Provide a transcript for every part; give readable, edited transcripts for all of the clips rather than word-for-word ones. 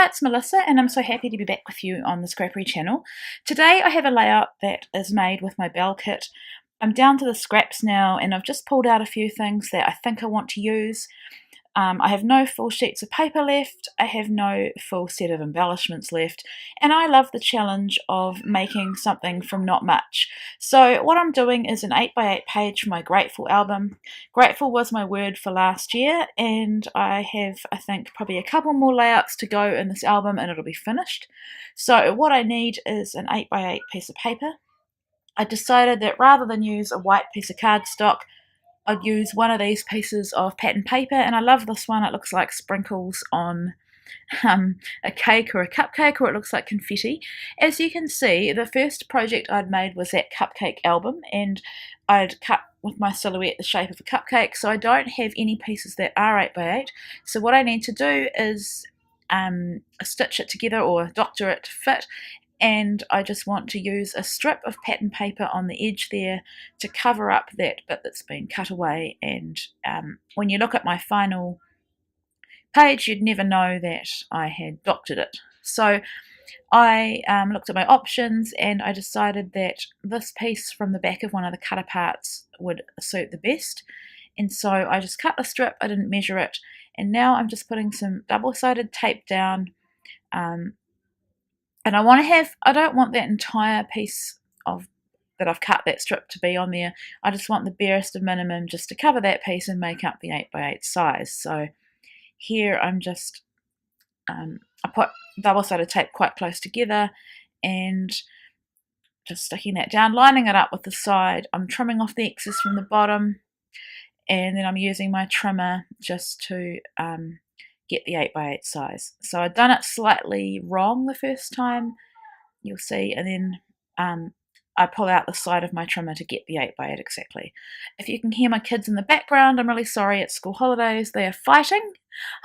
Hi, it's Melissa, and I'm so happy to be back with you on the Scrappery channel. Today I have a layout that is made with my Belle kit. I'm down to the scraps now, and I've just pulled out a few things that I think I want to use. I have no full sheets of paper left, I have no full set of embellishments left, and I love the challenge of making something from not much. So what I'm doing is an 8x8 page for my Grateful album. Grateful was my word for last year, and I have, I think, probably a couple more layouts to go in this album and it'll be finished. So what I need is an 8x8 piece of paper. I decided that rather than use a white piece of cardstock, I'd use one of these pieces of pattern paper, and I love this one. It looks like sprinkles on a cake or a cupcake, or it looks like confetti. As you can see, the first project I'd made was that cupcake album, and I'd cut with my silhouette the shape of a cupcake, so I don't have any pieces that are 8x8. So what I need to do is stitch it together or doctor it to fit, and I just want to use a strip of pattern paper on the edge there to cover up that bit that's been cut away, and when you look at my final page you'd never know that I had doctored it. So I looked at my options and I decided that this piece from the back of one of the cut aparts would suit the best, and so I just cut the strip. I didn't measure it, and now I'm just putting some double-sided tape down, and I don't want that entire piece of that I've cut, that strip, to be on there. I just want the barest of minimum just to cover that piece and make up the 8x8 size. So here I'm just, I put double-sided tape quite close together and just sticking that down, lining it up with the side. I'm trimming off the excess from the bottom, and then I'm using my trimmer just to get the 8x8 size. So I'd done it slightly wrong the first time, you'll see, and then I pull out the side of my trimmer to get the 8x8 exactly. If you can hear my kids in the background, I'm really sorry. It's school holidays. They are fighting.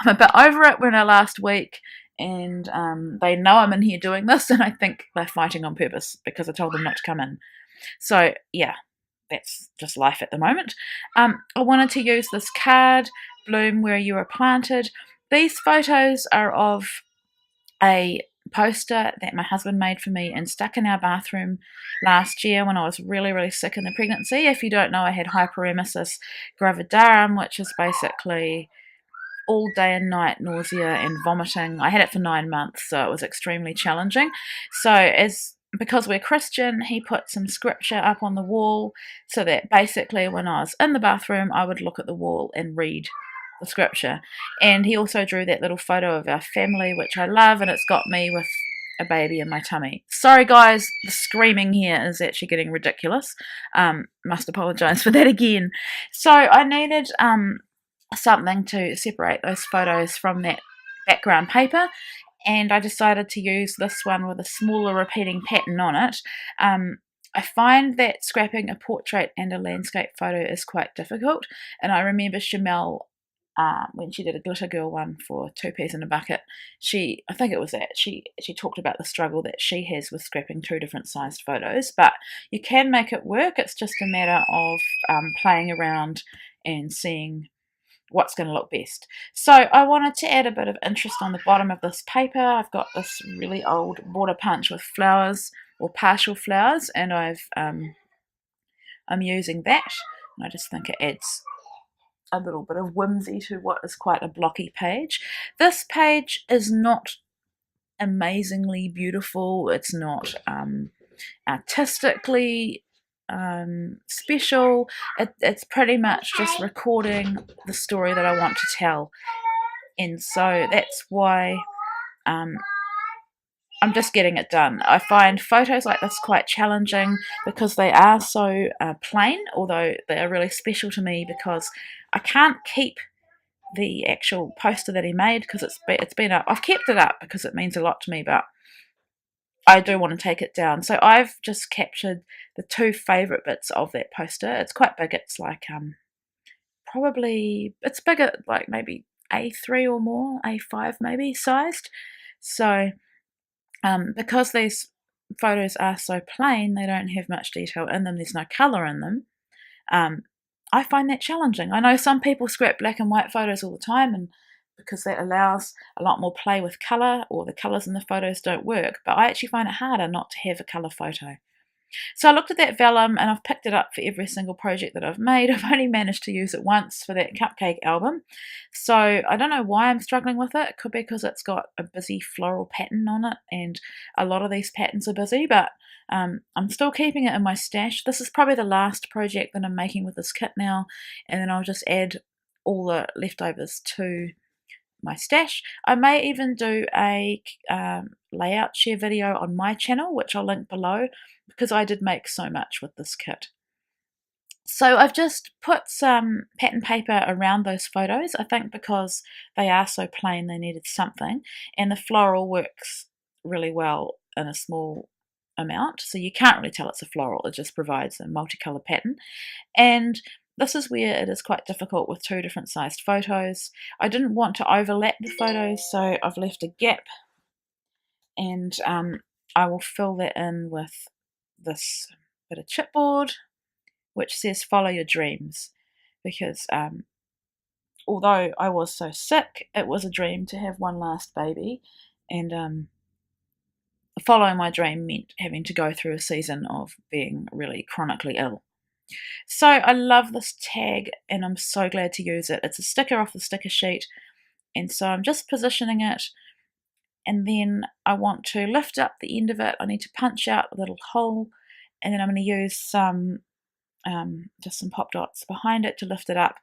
I'm a bit over it. We're in our last week, and they know I'm in here doing this, and I think they're fighting on purpose because I told them not to come in. So yeah, that's just life at the moment. I wanted to use this card, Bloom Where You Are Planted. These photos are of a poster that my husband made for me and stuck in our bathroom last year when I was really, really sick in the pregnancy. If you don't know, I had hyperemesis gravidarum, which is basically all day and night nausea and vomiting. I had it for 9 months, so it was extremely challenging. So because we're Christian, he put some scripture up on the wall so that basically when I was in the bathroom, I would look at the wall and read the scripture. And he also drew that little photo of our family, which I love, and it's got me with a baby in my tummy. Sorry guys, the screaming here is actually getting ridiculous. Must apologize for that again. So I needed something to separate those photos from that background paper, and I decided to use this one with a smaller repeating pattern on it. I find that scrapping a portrait and a landscape photo is quite difficult, and I remember Chamel, when she did a glitter girl one for 2 Peas in a Bucket, I think it was that, she talked about the struggle that she has with scrapping 2 different sized photos, but you can make it work. It's just a matter of playing around and seeing what's going to look best. So I wanted to add a bit of interest on the bottom of this paper. I've got this really old border punch with flowers or partial flowers, and I'm using that, and I just think it adds a little bit of whimsy to what is quite a blocky page. This page is not amazingly beautiful. It's not artistically special. It's pretty much just recording the story that I want to tell, and so that's why I'm just getting it done. I find photos like this quite challenging because they are so plain, although they are really special to me because I can't keep the actual poster that he made because it's been up. I've kept it up because it means a lot to me, but I do want to take it down. So I've just captured the 2 favourite bits of that poster. It's quite big. It's like it's bigger, like maybe A3 or more, A5 maybe sized. So because these photos are so plain, they don't have much detail in them, there's no colour in them, I find that challenging. I know some people scrap black and white photos all the time, and because that allows a lot more play with colour, or the colours in the photos don't work, but I actually find it harder not to have a colour photo. So I looked at that vellum and I've picked it up for every single project that I've made. I've only managed to use it once for that cupcake album. So I don't know why I'm struggling with it. It could be because it's got a busy floral pattern on it, and a lot of these patterns are busy, but I'm still keeping it in my stash. This is probably the last project that I'm making with this kit now, and then I'll just add all the leftovers to my stash. I may even do a layout share video on my channel, which I'll link below, because I did make so much with this kit. So I've just put some pattern paper around those photos, I think because they are so plain they needed something, and the floral works really well in a small amount, so you can't really tell it's a floral, it just provides a multicolour pattern. And this is where it is quite difficult with two different sized photos. I didn't want to overlap the photos, so I've left a gap, and I will fill that in with this bit of chipboard which says follow your dreams, because although I was so sick, it was a dream to have one last baby, and following my dream meant having to go through a season of being really chronically ill. So I love this tag and I'm so glad to use it. It's a sticker off the sticker sheet, and so I'm just positioning it, and then I want to lift up the end of it. I need to punch out a little hole, and then I'm going to use some just some pop dots behind it to lift it up,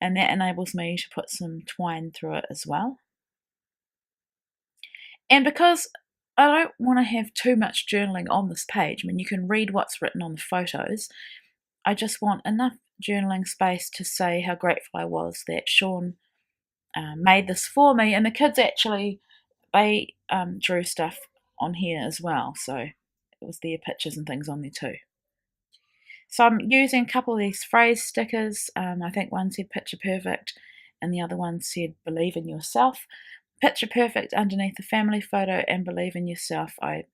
and that enables me to put some twine through it as well. And because I don't want to have too much journaling on this page, I mean you can read what's written on the photos, I just want enough journaling space to say how grateful I was that Sean made this for me, and the kids actually, they drew stuff on here as well, so it was their pictures and things on there too. So I'm using a couple of these phrase stickers. I think one said picture perfect and the other one said believe in yourself. Picture perfect underneath the family photo and believe in yourself. I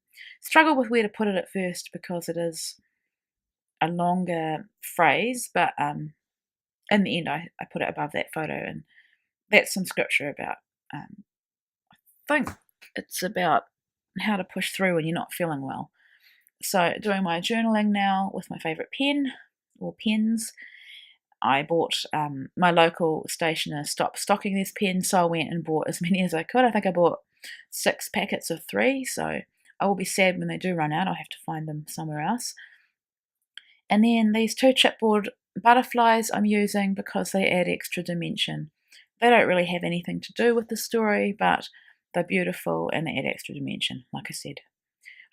struggled with where to put it at first because it is a longer phrase, but in the end I put it above that photo, and that's some scripture about, I think it's about how to push through when you're not feeling well. So doing my journaling now with my favourite pen or pens. I bought, my local stationer stopped stocking these pens, so I went and bought as many as I could. I think I bought 6 packets of 3, so I will be sad when they do run out. I'll have to find them somewhere else. And then these 2 chipboard butterflies I'm using because they add extra dimension. They don't really have anything to do with the story, but they're beautiful and they add extra dimension, like I said.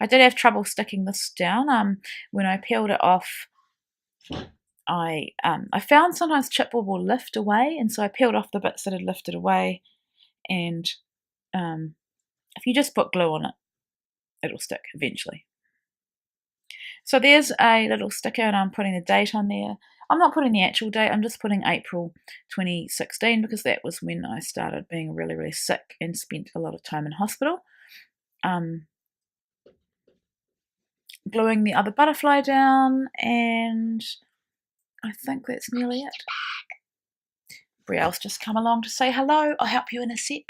I did have trouble sticking this down. When I peeled it off, I found sometimes chipboard will lift away, and so I peeled off the bits that had lifted away, and if you just put glue on it, it'll stick eventually. So there's a little sticker, and I'm putting the date on there. I'm not putting the actual date, I'm just putting April 2016 because that was when I started being really, really sick and spent a lot of time in hospital. Gluing the other butterfly down, and I think that's nearly it. Brielle's just come along to say hello. I'll help you in a sec.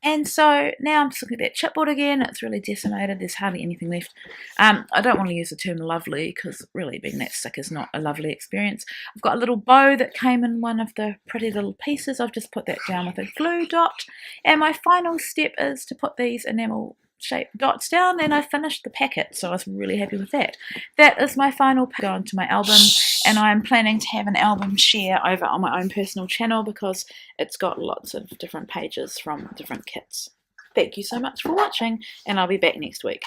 And so now I'm just looking at that chipboard again. It's really decimated. There's hardly anything left. I don't want to use the term lovely because really being that sick is not a lovely experience. I've got a little bow that came in one of the pretty little pieces. I've just put that down with a glue dot. And my final step is to put these enamel shaped dots down, and I finished the packet, so I was really happy with that. That is my final packet onto my album, and I'm planning to have an album share over on my own personal channel because it's got lots of different pages from different kits. Thank you so much for watching, and I'll be back next week.